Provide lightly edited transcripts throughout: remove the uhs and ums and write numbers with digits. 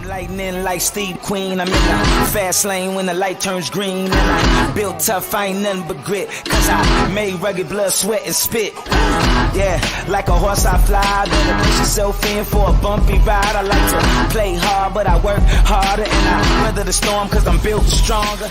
Lightning like Steve Queen. I'm in the fast lane when the light turns green. And I built tough, I ain't nothing but grit. Cause I made rugged blood, sweat, and spit. Yeah, like a horse I fly. Better push yourself in for a bumpy ride. I like to play hard, but I work harder. And I weather the storm cause I'm built stronger.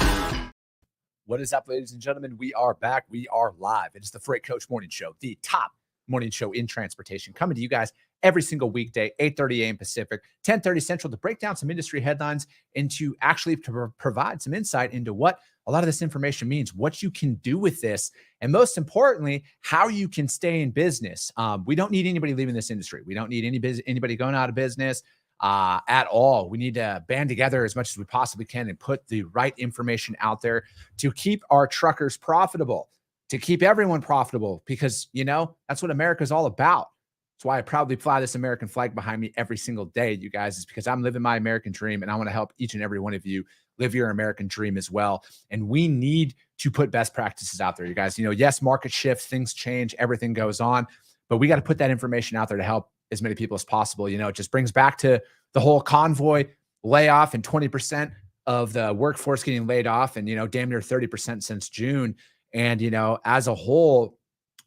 What is up, ladies and gentlemen? We are back. We are live. It is the Freight Coach Morning Show, the top morning show in transportation, coming to you guys every single weekday, 8:30 a.m. Pacific, 10:30 Central, to break down some industry headlines and to actually provide some insight into what a lot of this information means, what you can do with this, and most importantly, how you can stay in business. We don't need anybody leaving this industry. We don't need anybody going out of business at all. We need to band together as much as we possibly can and put the right information out there to keep our truckers profitable, to keep everyone profitable, because, you know, that's what America's all about. That's why I proudly fly this American flag behind me every single day, you guys, is because I'm living my American dream and I want to help each and every one of you live your American dream as well. And we need to put best practices out there, you guys. You know, yes, market shifts, things change, everything goes on, but we got to put that information out there to help as many people as possible. You know, it just brings back to the whole convoy layoff and 20% of the workforce getting laid off, and, you know, damn near 30% since June. And, you know, as a whole,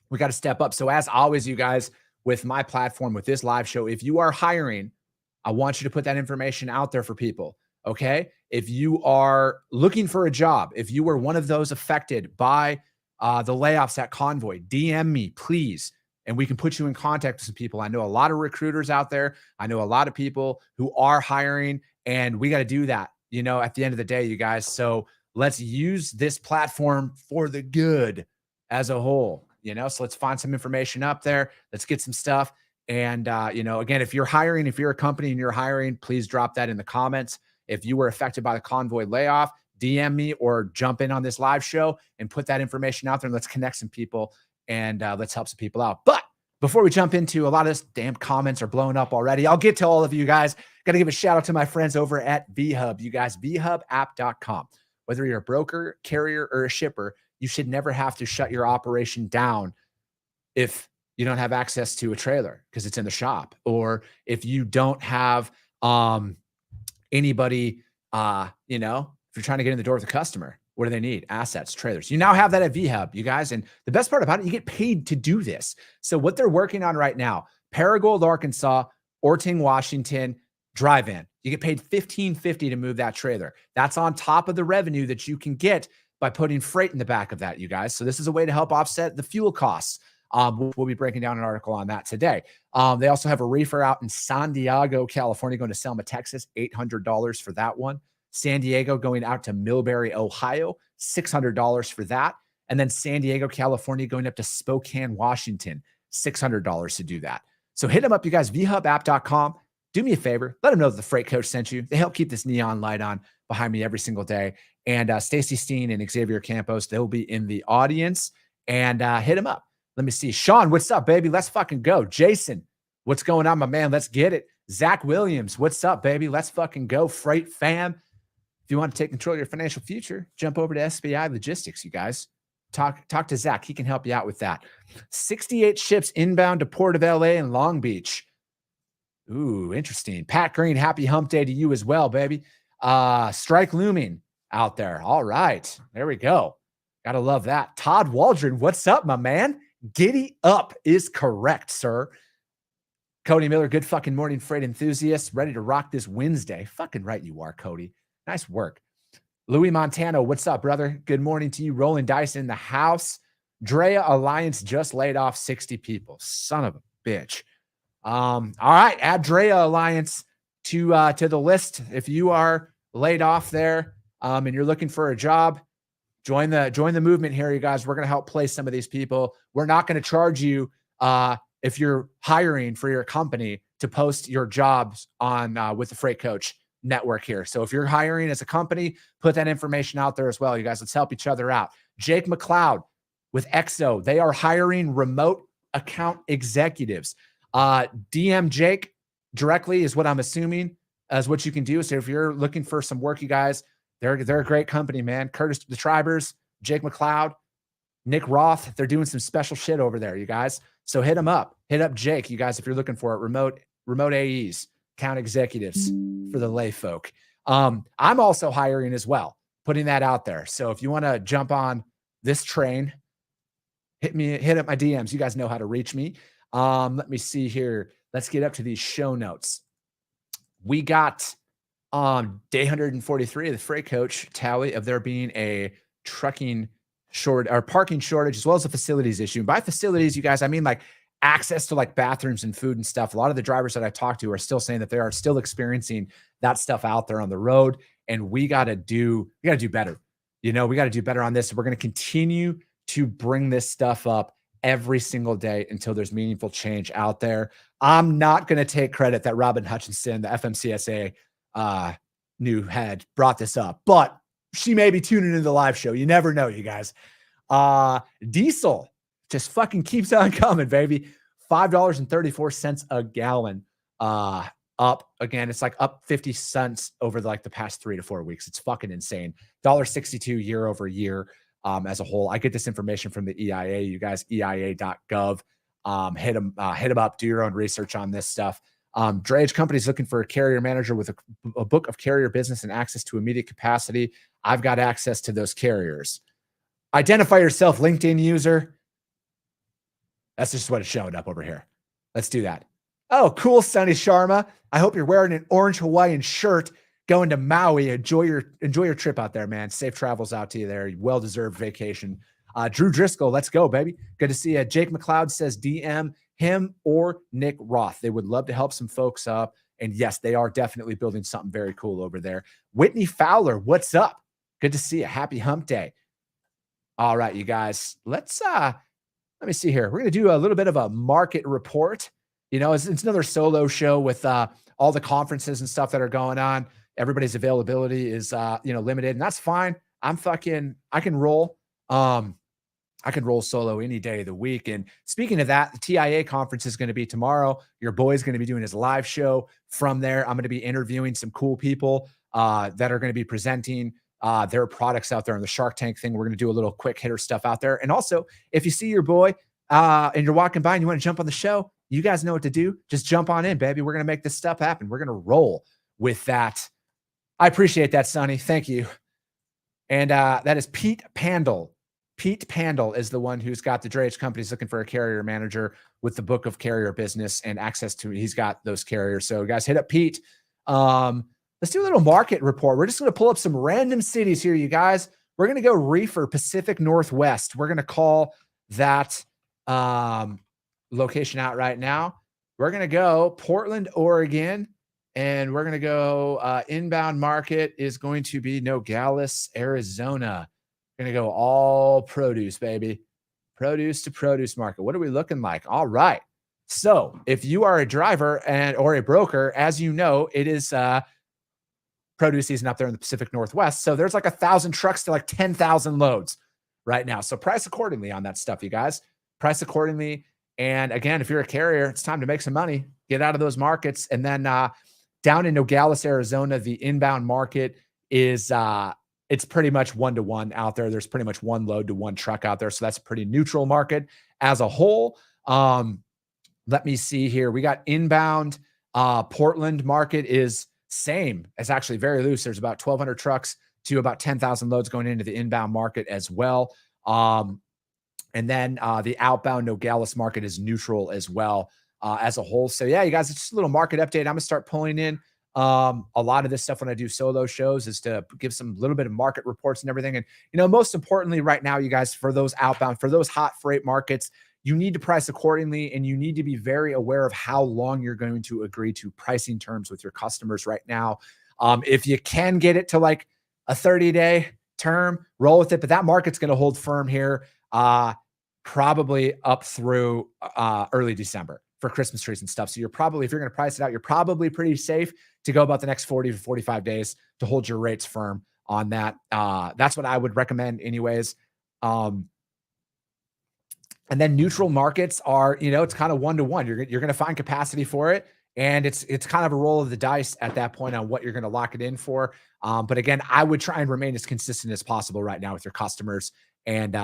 we got to step up. So as always, you guys, with my platform, with this live show, if you are hiring, I want you to put that information out there for people. Okay. If you are looking for a job, if you were one of those affected by the layoffs at Convoy, DM me, please. And we can put you in contact with some people. I know a lot of recruiters out there. I know a lot of people who are hiring, and we got to do that, you know, at the end of the day, you guys. So let's use this platform for the good as a whole, you know. So let's find some information up there. Let's get some stuff. And, you know, again, if you're hiring, if you're a company and you're hiring, please drop that in the comments. If you were affected by the Convoy layoff, DM me or jump in on this live show and put that information out there, and let's connect some people and let's help some people out. But before we jump into a lot of this, damn comments are blowing up already. I'll get to all of you guys. Got to give a shout out to my friends over at VHub. You guys, vhubapp.com. Whether you're a broker, carrier, or a shipper, you should never have to shut your operation down if you don't have access to a trailer because it's in the shop, or if you don't have anybody, you know, if you're trying to get in the door with a customer. What do they need? Assets, trailers. You now have that at VHub, you guys. And the best part about it, you get paid to do this. So what they're working on right now, Paragould, Arkansas, Orting, Washington, drive-in. You get paid $15.50 to move that trailer. That's on top of the revenue that you can get by putting freight in the back of that, you guys. So this is a way to help offset the fuel costs. We'll be breaking down an article on that today. They also have a reefer out in San Diego, California, going to Selma, Texas, $800 for that one. San Diego going out to Millbury, Ohio, $600 for that. And then San Diego, California, going up to Spokane, Washington, $600 to do that. So hit them up, you guys, vhubapp.com. Do me a favor. Let them know that the Freight Coach sent you. They help keep this neon light on behind me every single day. And Stacy Steen and Xavier Campos, they'll be in the audience. And hit them up. Let me see. Sean, what's up, baby? Let's fucking go. Jason, what's going on, my man? Let's get it. Zach Williams, what's up, baby? Let's fucking go. Freight fam. If you want to take control of your financial future, jump over to SBI Logistics, you guys. Talk to Zach. He can help you out with that. 68 ships inbound to Port of LA and Long Beach. Ooh, interesting. Pat Green, happy hump day to you as well, baby. Strike looming out there. All right. There we go. Gotta love that. Todd Waldron, what's up, my man? Giddy up is correct, sir. Cody Miller, good fucking morning, freight enthusiast. Ready to rock this Wednesday. Fucking right you are, Cody. Nice work. Louis Montano, what's up, brother? Good morning to you. Rolling dice in the house. Drea Alliance just laid off 60 people. Son of a bitch. All right, add Drea Alliance to the list. If you are laid off there and you're looking for a job, join the movement here, you guys. We're going to help place some of these people. We're not going to charge you if you're hiring for your company to post your jobs on with the Freight Coach network here. So if you're hiring as a company, put that information out there as well, you guys. Let's help each other out. Jake McLeod with EXO, they are hiring remote account executives. DM Jake directly is what I'm assuming as what you can do. So if you're looking for some work, you guys, they're a great company, man. Curtis the Tribers, Jake McLeod, Nick Roth, they're doing some special shit over there, you guys. So hit them up. Hit up Jake, you guys, if you're looking for it. Remote AEs, account executives. for the lay folk. I'm also hiring as well, putting that out there. So if you want to jump on this train, hit up my DMs. You guys know how to reach me. Let me see here. Let's get up to these show notes. We got day 143 of the Freight Coach tally of there being a trucking short or parking shortage, as well as a facilities issue. And by facilities, you guys, I mean like access to like bathrooms and food and stuff. A lot of the drivers that I talked to are still saying that they are still experiencing that stuff out there on the road. And we got to do better. You know, we got to do better on this. We're going to continue to bring this stuff up every single day until there's meaningful change out there. I'm not going to take credit that Robin Hutchinson, the FMCSA new head, brought this up, but she may be tuning into the live show. You never know, you guys. Diesel just fucking keeps on coming, baby. $5.34 a gallon. Up again. It's like up 50 cents over the past 3 to 4 weeks. It's fucking insane. $1.62 year over year. As a whole, I get this information from the EIA. You guys, EIA.gov. Hit them up. Do your own research on this stuff. Drayage companies looking for a carrier manager with a book of carrier business and access to immediate capacity. I've got access to those carriers. Identify yourself, LinkedIn user. That's just what it's showing up over here. Let's do that. Oh, cool, Sunny Sharma. I hope you're wearing an orange Hawaiian shirt going to Maui. Enjoy your trip out there, man. Safe travels out to you there. Well-deserved vacation. Drew Driscoll, let's go, baby. Good to see you. Jake McLeod says DM him or Nick Roth. They would love to help some folks up. And yes, they are definitely building something very cool over there. Whitney Fowler, what's up? Good to see you. Happy hump day. All right, you guys. Let me see here. We're going to do a little bit of a market report. You know, it's another solo show with all the conferences and stuff that are going on. Everybody's availability is limited, and that's fine. I can roll. I can roll solo any day of the week. And speaking of that, the TIA conference is going to be tomorrow. Your boy's going to be doing his live show from there. I'm going to be interviewing some cool people that are going to be presenting their products out there on the Shark Tank thing. We're going to do a little quick hitter stuff out there. And also, if you see your boy and you're walking by and you want to jump on the show, you guys know what to do. Just jump on in, baby. We're going to make this stuff happen. We're going to roll with that. I appreciate that, Sonny. Thank you. And that is Pete Pandel. Pete Pandel is the one who's got the drayage companies looking for a carrier manager with the book of carrier business and access to it. He's got those carriers. So guys, hit up Pete. Let's do a little market report. We're just going to pull up some random cities here, you guys. We're going to go reefer Pacific Northwest. We're going to call that location out right now. We're going to go Portland, Oregon, and we're going to go inbound market is going to be Nogales, Arizona. We're going to go all produce, baby. Produce to produce market. What are we looking like? All right. So if you are a driver or a broker, as you know, it is produce season up there in the Pacific Northwest. So there's like 1,000 trucks to like 10,000 loads right now. So price accordingly on that stuff, you guys. Price accordingly. And again, if you're a carrier, it's time to make some money, get out of those markets. And then down in Nogales, Arizona, the inbound market is it's pretty much 1-to-1 out there. There's pretty much one load to one truck out there. So that's a pretty neutral market as a whole. Let me see here. We got inbound Portland market is same. It's actually very loose. There's about 1,200 trucks to about 10,000 loads going into the inbound market as well. And then the outbound Nogales market is neutral as well as a whole. So yeah, you guys, it's just a little market update. I'm going to start pulling in a lot of this stuff when I do solo shows is to give some little bit of market reports and everything. And, you know, most importantly right now, you guys, for those outbound, for those hot freight markets, you need to price accordingly, and you need to be very aware of how long you're going to agree to pricing terms with your customers right now. If you can get it to like a 30-day term, roll with it, but that market's going to hold firm here probably up through early December for Christmas trees and stuff. So you're probably, if you're going to price it out, you're probably pretty safe to go about the next 40 to 45 days to hold your rates firm on that. That's what I would recommend anyways. And then neutral markets are, you know, it's kind of 1-to-1. You're going to find capacity for it. And it's kind of a roll of the dice at that point on what you're going to lock it in for. But again, I would try and remain as consistent as possible right now with your customers and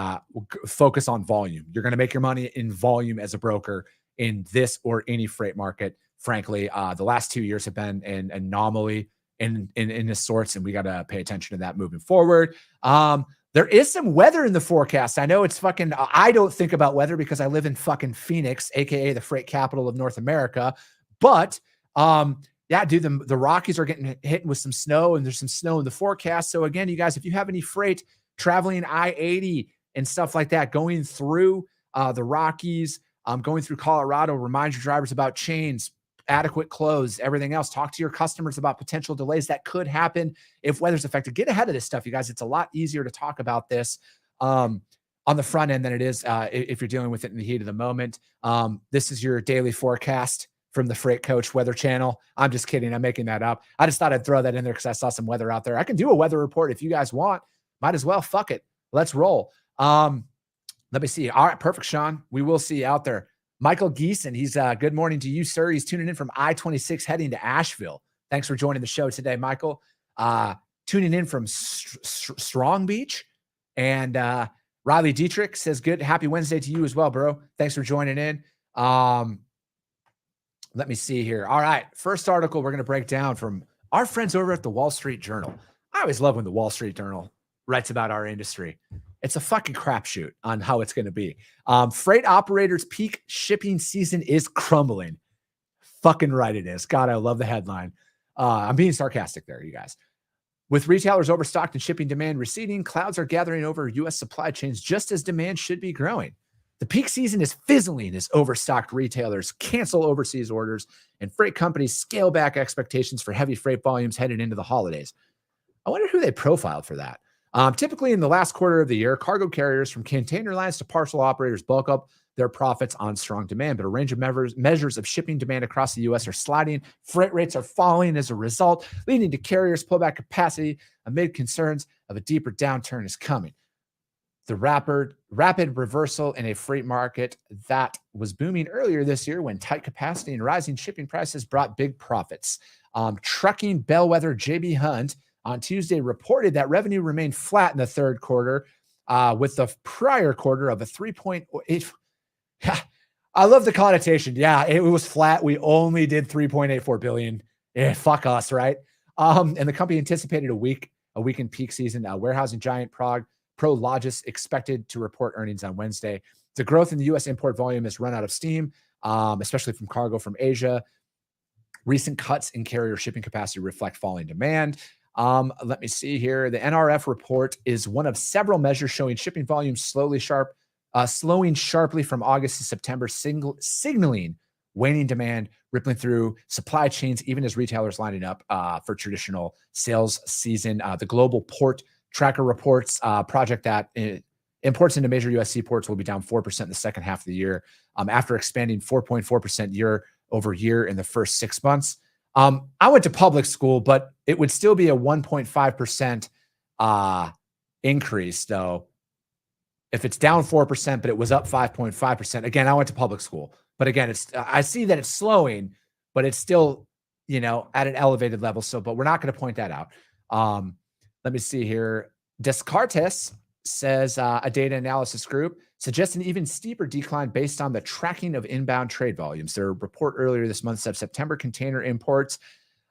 focus on volume. You're going to make your money in volume as a broker in this or any freight market. Frankly, the last 2 years have been an anomaly in this sorts, and we got to pay attention to that moving forward. There is some weather in the forecast. I know it's fucking, I don't think about weather because I live in fucking Phoenix, aka the freight capital of North America. But yeah, dude, the Rockies are getting hit with some snow, and there's some snow in the forecast. So again, you guys, if you have any freight traveling I-80 and stuff like that, going through the Rockies, going through Colorado, remind your drivers about chains, adequate clothes, everything else. Talk to your customers about potential delays that could happen if weather's affected. Get ahead of this stuff, you guys. It's a lot easier to talk about this on the front end than it is if you're dealing with it in the heat of the moment. This is your daily forecast from the Freight Coach Weather Channel. I'm just kidding. I'm making that up. I just thought I'd throw that in there because I saw some weather out there. I can do a weather report if you guys want. Might as well. Fuck it. Let's roll. Let me see. All right. Perfect, Sean. We will see you out there. Michael Geeson, he's good morning to you, sir. He's tuning in from I-26 heading to Asheville. Thanks for joining the show today, Michael. Tuning in from Strong Beach. And Riley Dietrich says, good, happy Wednesday to you as well, bro. Thanks for joining in. Let me see here. All right. First article we're going to break down from our friends over at the Wall Street Journal. I always love when the Wall Street Journal writes about our industry. It's a fucking crapshoot on how it's going to be. Freight operators' peak shipping season is crumbling. Fucking right it is. God, I love the headline. I'm being sarcastic there, you guys. With retailers overstocked and shipping demand receding, clouds are gathering over U.S. supply chains just as demand should be growing. The peak season is fizzling as overstocked retailers cancel overseas orders and freight companies scale back expectations for heavy freight volumes headed into the holidays. I wonder who they profiled for that. Typically in the last quarter of the year, cargo carriers from container lines to parcel operators bulk up their profits on strong demand, but a range of measures of shipping demand across the U.S. are sliding. Freight rates are falling as a result, leading to carriers pull back capacity amid concerns of a deeper downturn is coming. The rapid reversal in a freight market that was booming earlier this year when tight capacity and rising shipping prices brought big profits. Trucking bellwether J.B. Hunt on Tuesday reported that revenue remained flat in the third quarter with the prior quarter of a 3.8. I love the connotation. Yeah, it was flat. We only did 3.84 billion. Yeah, fuck us, right? And the company anticipated a weakened peak season. Warehousing giant Prologis expected to report earnings on Wednesday. The growth in the U.S. import volume has run out of steam, especially from cargo from Asia. Recent cuts in carrier shipping capacity reflect falling demand. Let me see here. The NRF report is one of several measures showing shipping volumes slowing sharply from August to September, signaling waning demand, rippling through supply chains, even as retailers lining up for traditional sales season. The Global Port Tracker reports project that imports into major U.S. seaports will be down 4% in the second half of the year after expanding 4.4% year over year in the first 6 months. I went to public school, but it would still be a 1.5% increase, though. If it's down 4%, but it was up 5.5%. Again, I went to public school, but again, I see that it's slowing, but it's still, at an elevated level. So, but we're not going to point that out. Let me see here. Descartes says a data analysis group suggests an even steeper decline based on the tracking of inbound trade volumes. Their report earlier this month said September container imports,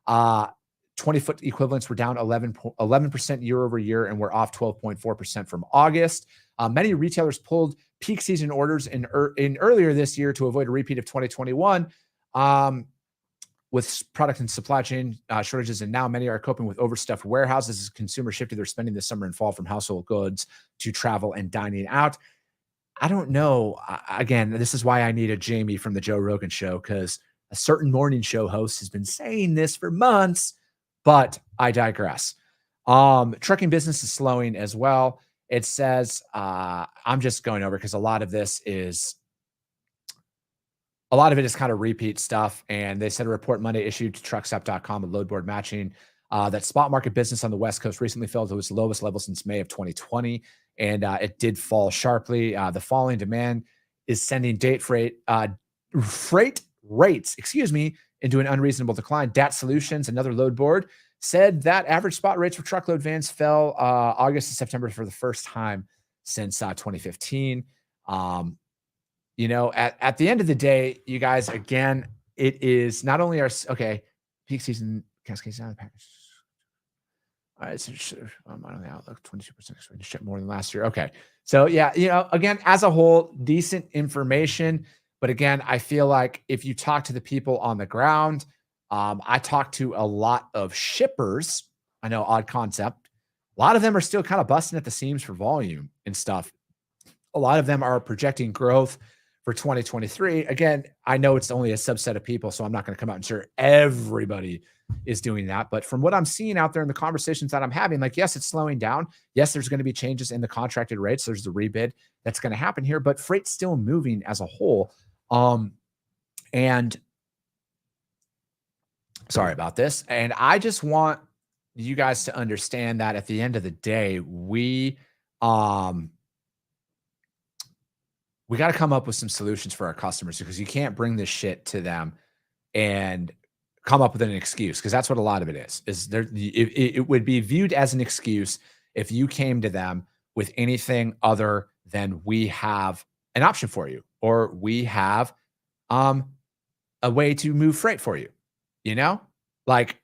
20-foot equivalents were down 11% year over year and were off 12.4% from August. Many retailers pulled peak season orders in earlier this year to avoid a repeat of 2021. With product and supply chain shortages, and now many are coping with overstuffed warehouses as consumers shifted their spending this summer and fall from household goods to travel and dining out. I don't know. Again, this is why I need a Jamie from the Joe Rogan show, because a certain morning show host has been saying this for months, but I digress. Trucking business is slowing as well. It says, I'm just going over because a lot of it is kind of repeat stuff. And they said a report Monday issued to truckstop.com and loadboard matching that spot market business on the West Coast recently fell to its lowest level since May of 2020. And it did fall sharply. The falling demand is sending freight rates, into an unreasonable decline. DAT Solutions, another load board, said that average spot rates for truckload vans fell August to September for the first time since 2015. At the end of the day, you guys, again, it is not only peak season cascades down the package. All right, so I'm on the outlook, 22% expecting to ship more than last year. Okay. So yeah, again, as a whole, decent information. But again, I feel like if you talk to the people on the ground, I talk to a lot of shippers. I know, odd concept. A lot of them are still kind of busting at the seams for volume and stuff. A lot of them are projecting growth for 2023. Again, I know it's only a subset of people, so I'm not going to come out and share everybody is doing that. But from what I'm seeing out there in the conversations that I'm having, like, yes, it's slowing down. Yes, there's going to be changes in the contracted rates. There's the rebid that's going to happen here, but freight's still moving as a whole. And sorry about this. And I just want you guys to understand that at the end of the day, we got to come up with some solutions for our customers, because you can't bring this shit to them and come up with an excuse, because that's what a lot of it is there. It would be viewed as an excuse if you came to them with anything other than, we have an option for you, or we have a way to move freight for you. Like,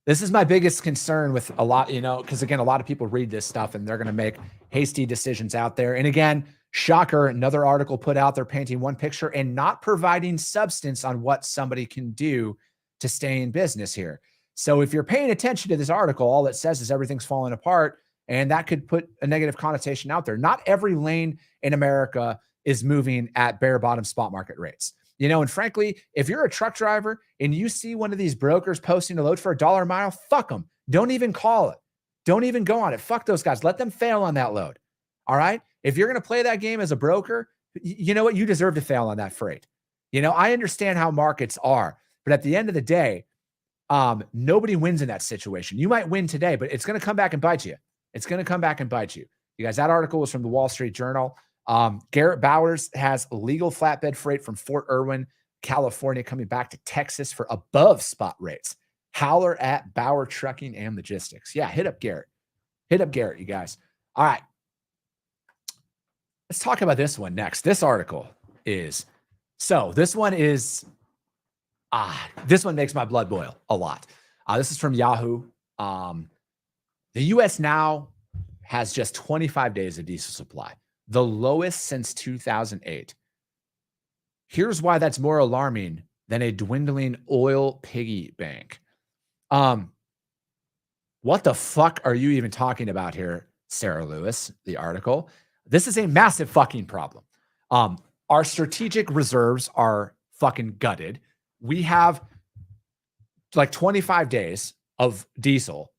this is my biggest concern with a lot, because again, a lot of people read this stuff and they're going to make hasty decisions out there. And again, shocker, another article put out there painting one picture and not providing substance on what somebody can do to stay in business here. So if you're paying attention to this article, all it says is everything's falling apart, and that could put a negative connotation out there. Not every lane in America is moving at bare bottom spot market rates. And frankly, if you're a truck driver and you see one of these brokers posting a load for $1 a mile, fuck them. Don't even call it. Don't even go on it. Fuck those guys. Let them fail on that load. All right. If you're going to play that game as a broker, you know what? You deserve to fail on that freight. I understand how markets are, but at the end of the day, nobody wins in that situation. You might win today, but it's going to come back and bite you. It's going to come back and bite you. You guys, that article was from the Wall Street Journal. Garrett Bowers has legal flatbed freight from Fort Irwin, California, coming back to Texas for above spot rates. Howler at Bauer Trucking and Logistics. Yeah, hit up Garrett. Hit up Garrett, you guys. All right. Let's talk about this one next. This article is, this one makes my blood boil a lot. This is from Yahoo. The U.S. now has just 25 days of diesel supply, the lowest since 2008. Here's why that's more alarming than a dwindling oil piggy bank. What the fuck are you even talking about here, Sarah Lewis, the article? This is a massive fucking problem. Our strategic reserves are fucking gutted. We have like 25 days of diesel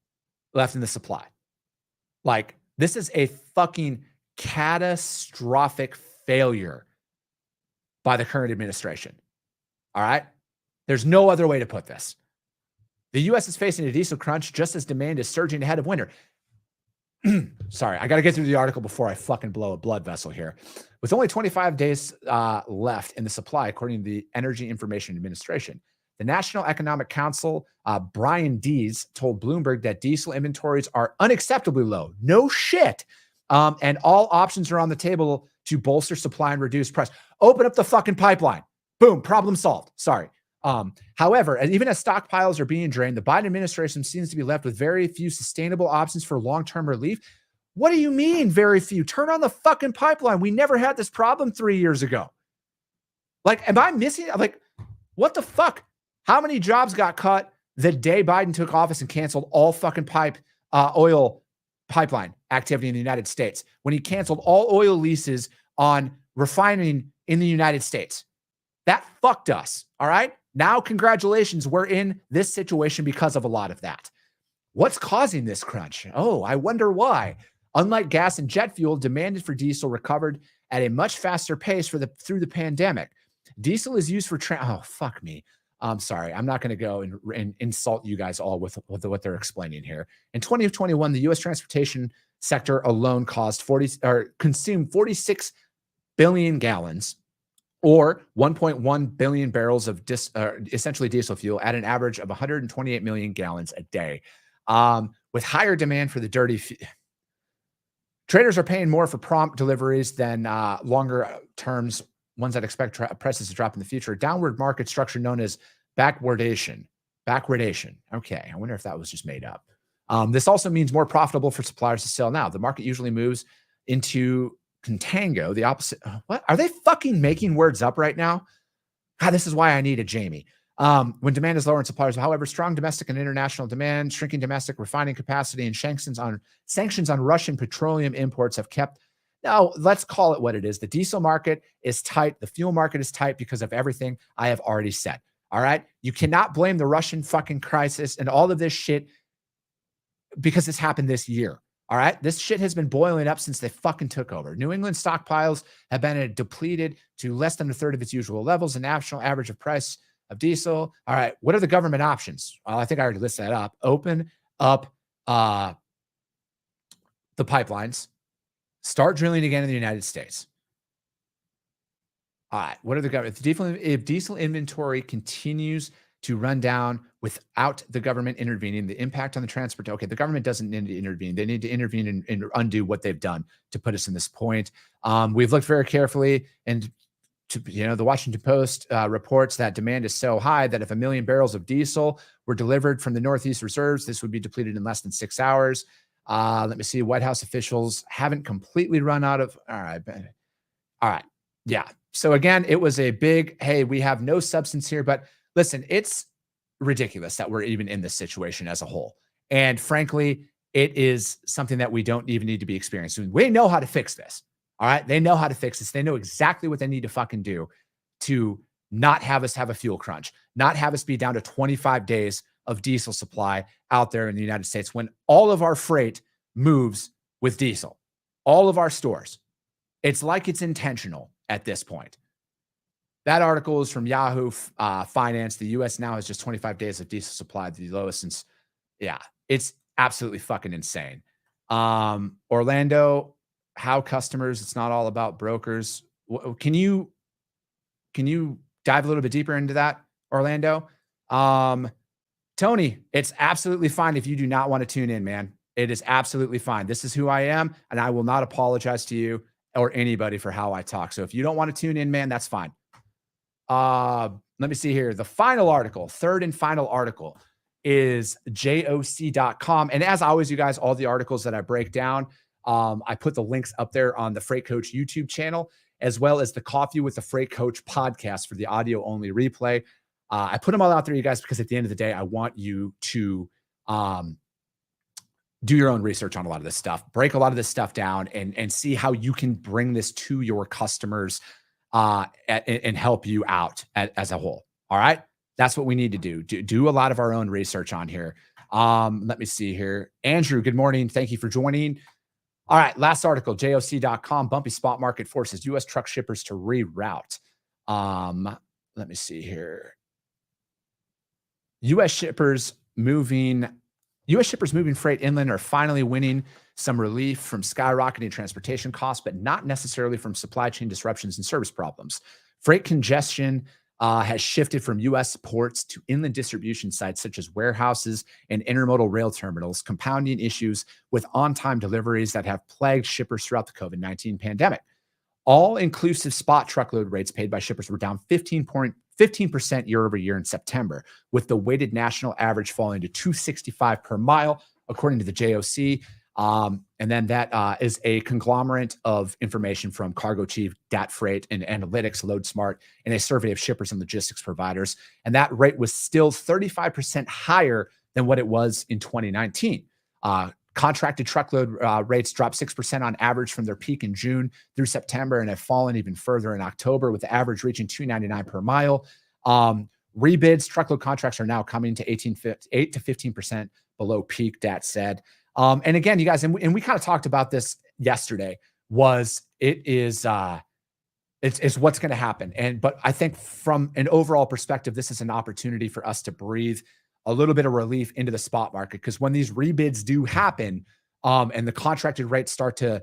left in the supply. Like, this is a fucking catastrophic failure by the current administration. All right? There's no other way to put this. The U.S. is facing a diesel crunch just as demand is surging ahead of winter. Sorry, I got to get through the article before I fucking blow a blood vessel here. With only 25 days left in the supply, according to the Energy Information Administration, the National Economic Council, Brian Dees, told Bloomberg that diesel inventories are unacceptably low. No shit. And all options are on the table to bolster supply and reduce price. Open up the fucking pipeline. Boom, problem solved. Sorry. However, even as stockpiles are being drained, the Biden administration seems to be left with very few sustainable options for long-term relief. What do you mean, very few? Turn on the fucking pipeline. We never had this problem 3 years ago. Like, am I missing? Like, what the fuck? How many jobs got cut the day Biden took office and canceled all fucking oil pipeline activity in the United States, when he canceled all oil leases on refining in the United States? That fucked us. All right. Now, congratulations. We're in this situation because of a lot of that. What's causing this crunch? Oh, I wonder why. Unlike gas and jet fuel, demand for diesel recovered at a much faster pace through the pandemic. Diesel is used for oh, fuck me. I'm sorry. I'm not going to go and insult you guys all with what they're explaining here. In 2021, the U.S. transportation sector alone consumed 46 billion gallons, or 1.1 billion barrels of essentially diesel fuel at an average of 128 million gallons a day. With higher demand for the dirty traders are paying more for prompt deliveries than longer terms, ones that expect prices to drop in the future. A downward market structure known as backwardation Backwardation. Okay. I wonder if that was just made up. This also means more profitable for suppliers to sell now. The market usually moves into contango, the opposite. What? Are they fucking making words up right now? God, this is why I need a Jamie. When demand is lower in suppliers, however, strong domestic and international demand, shrinking domestic refining capacity, and sanctions on Russian petroleum imports have kept. Now, let's call it what it is. The diesel market is tight. The fuel market is tight because of everything I have already said. All right. You cannot blame the Russian fucking crisis and all of this shit because this happened this year. All right. This shit has been boiling up since they fucking took over. New England stockpiles have been depleted to less than a third of its usual levels. The national average of price of diesel. All right. What are the government options? Well, I think I already listed that up. Open up the pipelines. Start drilling again in the United States. All right. What are the government? If diesel inventory continues to run down without the government intervening, the impact on the transport. Okay, the government doesn't need to intervene. They need to intervene and undo what they've done to put us in this point. We've looked very carefully, and the Washington Post reports that demand is so high that if 1 million barrels of diesel were delivered from the Northeast reserves, this would be depleted in less than 6 hours. Let me see. White House officials haven't completely run out of. All right. Yeah. So again, it was a big, hey, we have no substance here, but listen, it's ridiculous that we're even in this situation as a whole. And frankly, it is something that we don't even need to be experiencing. We know how to fix this. All right. They know how to fix this. They know exactly what they need to fucking do to not have us have a fuel crunch, not have us be down to 25 days of diesel supply out there in the United States when all of our freight moves with diesel, all of our stores. It's like it's intentional at this point. That article is from Yahoo Finance. The U.S. now has just 25 days of diesel supply, the lowest since, it's absolutely fucking insane. Orlando, how customers, it's not all about brokers. Can you dive a little bit deeper into that, Orlando? Tony, it's absolutely fine if you do not want to tune in, man. It is absolutely fine. This is who I am, and I will not apologize to you or anybody for how I talk. So if you don't want to tune in, man, that's fine. Let me see here. The final article, third and final article, is joc.com. And as always, you guys, all the articles that I break down, I put the links up there on the Freight Coach YouTube channel, as well as the Coffee with the Freight Coach podcast for the audio only replay. I put them all out there, you guys, because at the end of the day, I want you to do your own research on a lot of this stuff, break a lot of this stuff down, and see how you can bring this to your customers and help you out as a whole. All right. That's what we need to do a lot of our own research on here. Let me see here. Andrew, good morning. Thank you for joining. All right. Last article, joc.com. Bumpy spot market forces U.S. truck shippers to reroute. Let me see here. U.S. shippers moving freight inland are finally winning some relief from skyrocketing transportation costs, but not necessarily from supply chain disruptions and service problems. Freight congestion has shifted from U.S. ports to inland distribution sites such as warehouses and intermodal rail terminals, compounding issues with on-time deliveries that have plagued shippers throughout the COVID-19 pandemic. All-inclusive spot truckload rates paid by shippers were down 15% year over year in September, with the weighted national average falling to $265 per mile, according to the JOC. And then that is a conglomerate of information from Cargo Chief, Dat Freight, and Analytics, LoadSmart, and a survey of shippers and logistics providers. And that rate was still 35% higher than what it was in 2019. Contracted truckload rates dropped 6% on average from their peak in June through September and have fallen even further in October, with the average reaching $299 per mile. Rebids, truckload contracts are now coming to 8 to 15% below peak, Dat said. And again, you guys, and we kind of talked about this yesterday, it's what's going to happen. But I think from an overall perspective, this is an opportunity for us to breathe a little bit of relief into the spot market, because when these rebids do happen, and the contracted rates start to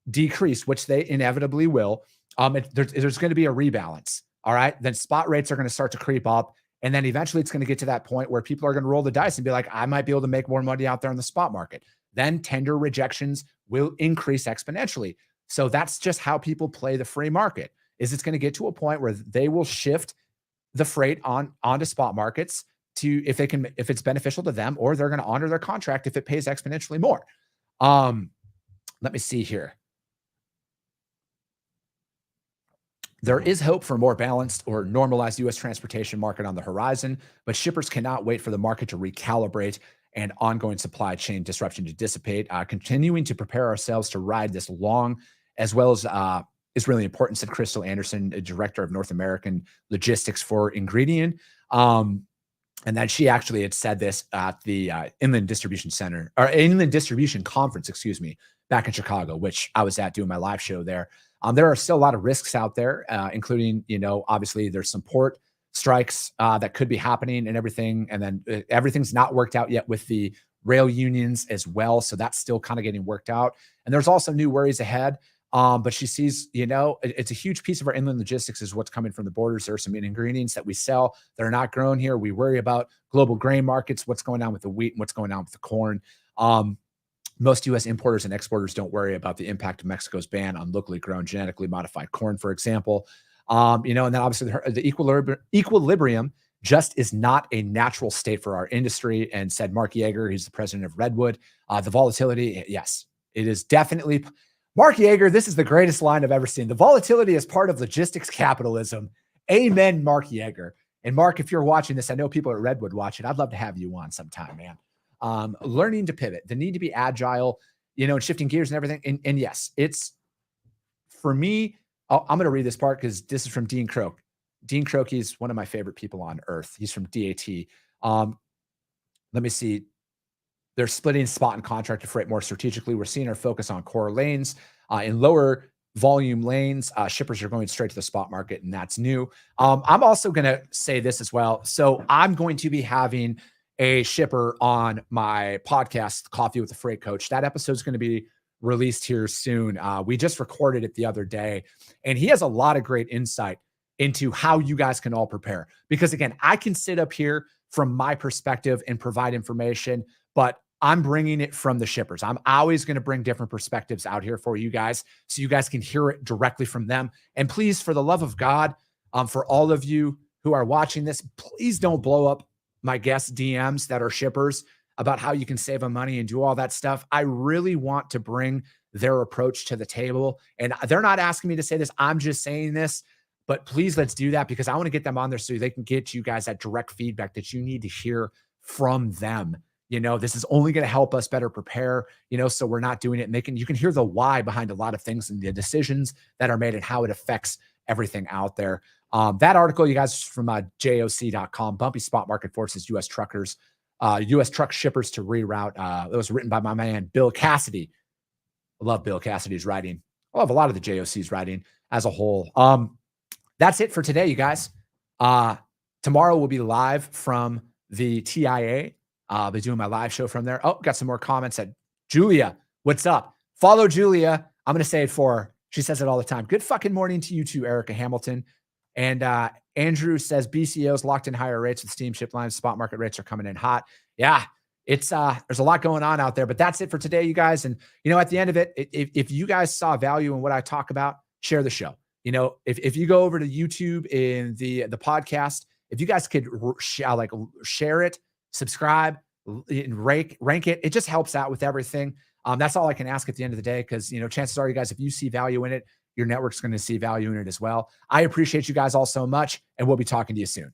decrease, which they inevitably will, there's going to be a rebalance. All right. Then spot rates are going to start to creep up. And then eventually it's going to get to that point where people are going to roll the dice and be like, I might be able to make more money out there in the spot market. Then tender rejections will increase exponentially. So that's just how people play the free market. It's going to get to a point where they will shift the freight onto spot markets if it's beneficial to them, or they're going to honor their contract if it pays exponentially more. Let me see here. There is hope for a more balanced or normalized U.S. transportation market on the horizon, but shippers cannot wait for the market to recalibrate and ongoing supply chain disruption to dissipate. Continuing to prepare ourselves to ride this long, as well as is really important, said Crystal Anderson, Director of North American Logistics for Ingredient. And then she actually had said this at the Inland Distribution Conference, back in Chicago, which I was at doing my live show there. There are still a lot of risks out there, including, obviously there's some port strikes that could be happening and everything. And then everything's not worked out yet with the rail unions as well. So that's still kind of getting worked out. And there's also new worries ahead. But she sees, it's a huge piece of our inland logistics is what's coming from the borders. There are some ingredients that we sell that are not grown here. We worry about global grain markets, what's going on with the wheat and what's going on with the corn. Most U.S. importers and exporters don't worry about the impact of Mexico's ban on locally grown, genetically modified corn, for example. And then obviously the equilibrium just is not a natural state for our industry. And said Mark Yeager, who's the president of Redwood, the volatility, yes, it is definitely. Mark Yeager, this is the greatest line I've ever seen. The volatility is part of logistics capitalism. Amen, Mark Yeager. And Mark, if you're watching this, I know people at Redwood watch it. I'd love to have you on sometime, man. Learning to pivot, the need to be agile, and shifting gears and everything. And yes, it's for me. I'm going to read this part because this is from Dean Croak. Dean Croak is one of my favorite people on earth. He's from DAT. Let me see. They're splitting spot and contracted freight more strategically. We're seeing our focus on core lanes. In lower volume lanes, shippers are going straight to the spot market, and that's new. I'm also going to say this as well. So I'm going to be having a shipper on my podcast, Coffee with the Freight Coach. That episode is going to be released here soon. We just recorded it the other day, and he has a lot of great insight into how you guys can all prepare. Because again, I can sit up here from my perspective and provide information, but I'm bringing it from the shippers. I'm always going to bring different perspectives out here for you guys so you guys can hear it directly from them. And please, for the love of God, for all of you who are watching this, please don't blow up my guest DMs that are shippers about how you can save them money and do all that stuff. I really want to bring their approach to the table. And they're not asking me to say this. I'm just saying this. But please, let's do that because I want to get them on there so they can get you guys that direct feedback that you need to hear from them. This is only going to help us better prepare, so we're not doing it. And you can hear the why behind a lot of things and the decisions that are made and how it affects everything out there. That article, you guys, from JOC.com, Bumpy Spot Market Forces U.S. Truckers, U.S. truck shippers to reroute. It was written by my man, Bill Cassidy. I love Bill Cassidy's writing. I love a lot of the JOC's writing as a whole. That's it for today, you guys. Tomorrow we'll be live from the TIA. I'll be doing my live show from there. Oh, got some more comments at Julia. What's up? Follow Julia. I'm going to say it for her. She says it all the time. Good fucking morning to you too, Erica Hamilton. And Andrew says BCOs locked in higher rates with steamship lines. Spot market rates are coming in hot. Yeah, it's there's a lot going on out there, but that's it for today, you guys. And at the end of it, if you guys saw value in what I talk about, share the show. If you go over to YouTube in the podcast, if you guys could share it, subscribe, and rank it. It just helps out with everything. That's all I can ask at the end of the day because, chances are, you guys, if you see value in it, your network's going to see value in it as well. I appreciate you guys all so much, and we'll be talking to you soon.